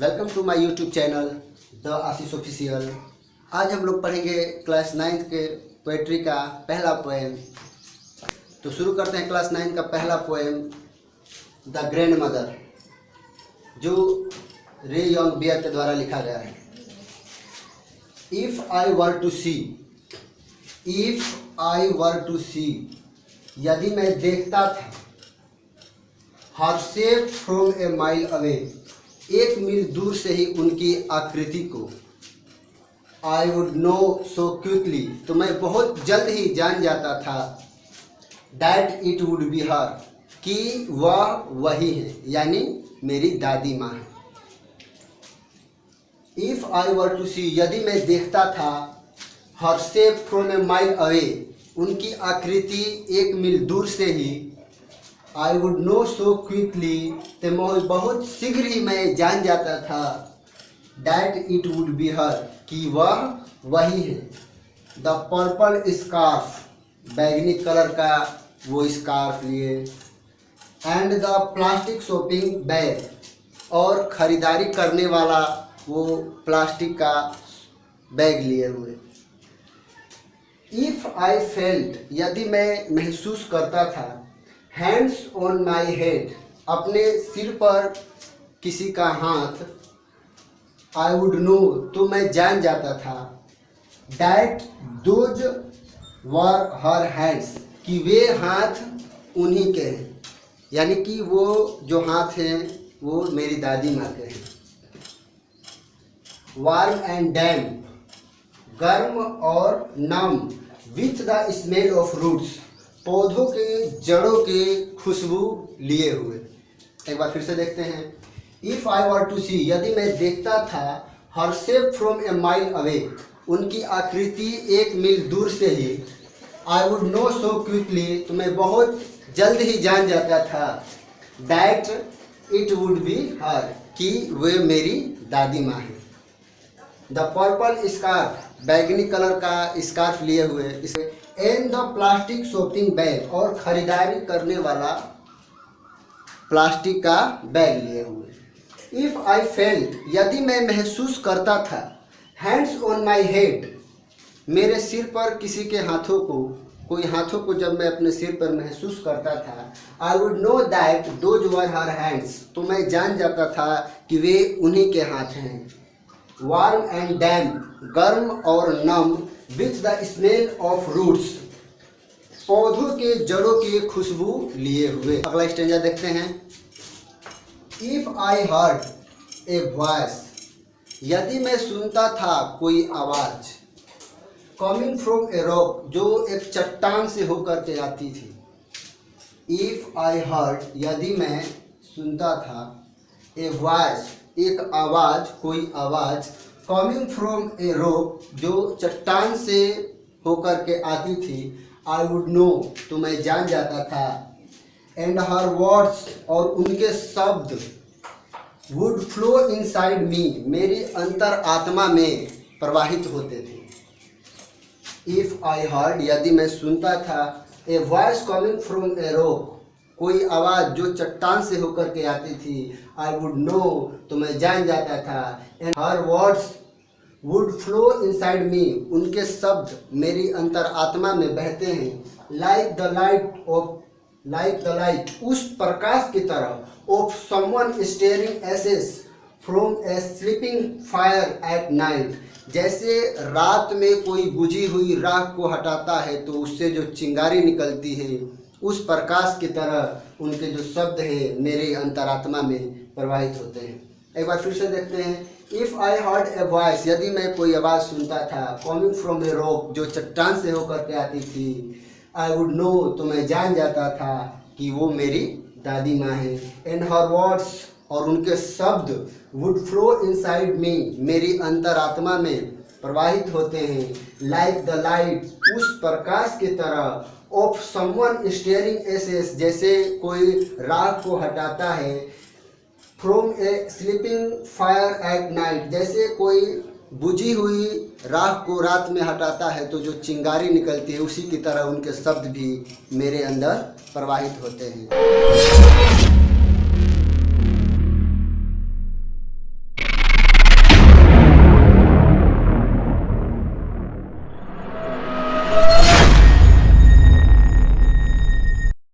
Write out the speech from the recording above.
Welcome to my YouTube channel the Ashish official. आज हम लोग पढ़ेंगे क्लास 9 के पोएट्री का पहला पोएम। तो शुरू करते हैं क्लास 9 का पहला पोएम द ग्रैंड मदर, जो रे यंग बियर के द्वारा लिखा गया है। इफ़ आई वर टू सी, यदि मैं देखता था, her shape from a mile away, एक मील दूर से ही उनकी आकृति को, I would know so quickly, तो मैं बहुत जल्द ही जान जाता था, that it would be her, कि वह वही है, यानी मेरी दादी माँ है। इफ़ आई वर टू सी, यदि मैं देखता था, her shape from a mile away, उनकी आकृति एक मील दूर से ही, I would know so quickly, तो बहुत शीघ्र ही मैं जान जाता था, that it would be her, कि वह वही है। द पर्पल स्कार्फ, बैगनी कलर का वो स्कार्फ लिए, and the plastic shopping bag, और ख़रीदारी करने वाला वो प्लास्टिक का बैग लिए हुए। इफ़ आई फेल्ट, यदि मैं महसूस करता था, हैंड्स ऑन माई हेड, अपने सिर पर किसी का हाथ, आई वुड नो, तो मैं जान जाता था, that those were her hands, कि वे हाथ उन्हीं के हैं, यानी कि वो जो हाथ हैं वो मेरी दादी माँ के हैं। वार्म एंड डैम्प, गर्म और नम, with the smell of roots, पौधों के जड़ों की खुशबू लिए हुए। एक बार फिर से देखते हैं। इफ़ आई वर टू सी, यदि मैं देखता था, her shape from a mile away, उनकी आकृति एक मील दूर से ही, I would know so quickly, तो मैं बहुत जल्द ही जान जाता था, that it would be her, कि वे मेरी दादी माँ है। द पर्पल स्कार्फ, बैगनी कलर का स्कार्फ लिए हुए इसे, and the plastic shopping bag, और खरीदारी करने वाला प्लास्टिक का बैग लिए हुए। इफ़ आई फेल्ट, यदि मैं महसूस करता था, हैंड्स ऑन माई हेड, मेरे सिर पर किसी के हाथों को, कोई हाथों को जब मैं अपने सिर पर महसूस करता था, आई would know that those were her hands, तो मैं जान जाता था कि वे उन्हीं के हाथ हैं। वार्म एंड डैम्प, गर्म और नम, with the smell of roots, पौधों के जड़ों की खुशबू लिए हुए। अगला स्टेंजा देखते हैं। If I heard a voice, यदि मैं सुनता था कोई आवाज़, कमिंग फ्रॉम ए रॉक, जो एक चट्टान से होकर के आती थी। इफ़ आई हर्ड, यदि मैं सुनता था, ए वॉइस, एक आवाज़, कोई आवाज़, कमिंग फ्रॉम ए रॉक, जो चट्टान से होकर के आती थी, आई वुड नो, तो मैं जान जाता था, एंड हर वर्ड्स, और उनके शब्द, वुड फ्लो इनसाइड मी, मेरी अंतर आत्मा में प्रवाहित होते थे। इफ़ आई हर्ड, यदि मैं सुनता था, a voice coming from a rock, कोई आवाज़ जो चट्टान से होकर के आती थी, आई वुड नो, तो मैं जान जाता था, and her words would flow inside me, उनके शब्द मेरी अंतर आत्मा में बहते हैं, लाइक द लाइट, उस प्रकाश की तरह, of someone stirring ashes from a sleeping fire at night, जैसे रात में कोई बुझी हुई राख को हटाता है तो उससे जो चिंगारी निकलती है, उस प्रकाश की तरह उनके जो शब्द हैं मेरे अंतरात्मा में प्रवाहित होते हैं। एक बार फिर से देखते हैं। If I heard a voice, यदि मैं कोई आवाज़ सुनता था, कमिंग फ्रॉम ए रॉक, जो चट्टान से होकर के आती थी, आई वुड नो, तो मैं जान जाता था कि वो मेरी दादी माँ है। एंड हर वर्ड्स, और उनके शब्द, वुड फ्लो इनसाइड मी, मेरी अंतरात्मा में प्रवाहित होते हैं, लाइक द लाइट, उस प्रकाश की तरह, ऑफ समवन स्टेयरिंग एसेस, जैसे कोई राख को हटाता है, from a sleeping fire at night, जैसे कोई बुझी हुई राख को रात में हटाता है तो जो चिंगारी निकलती है, उसी की तरह उनके शब्द भी मेरे अंदर प्रवाहित होते हैं।